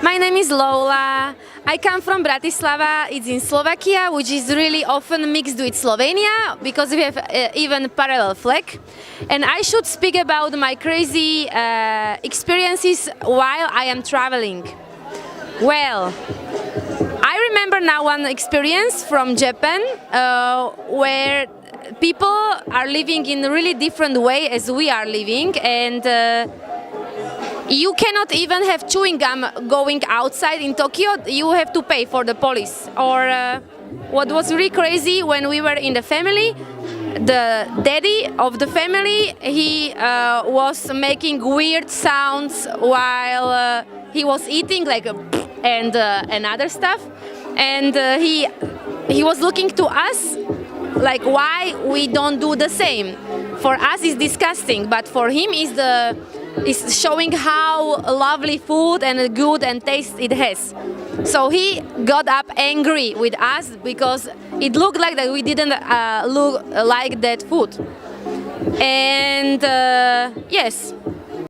My name is Lola. I come from Bratislava. It's in Slovakia, which is really often mixed with Slovenia because we have even parallel flag. And I should speak about my crazy experiences while I am traveling. Well, I remember now one experience from Japan where people are living in a really different way as we are living, and you cannot even have chewing gum going outside in Tokyo. You have to pay for the police. Or what was really crazy, when we were in the family, the daddy of the family, he was making weird sounds while he was eating, like and other stuff, and he was looking to us like why we don't do the same. For us it's disgusting, but for him is showing how lovely food and good and taste it has. So he got up angry with us because it looked like that we didn't look like that food. And yes,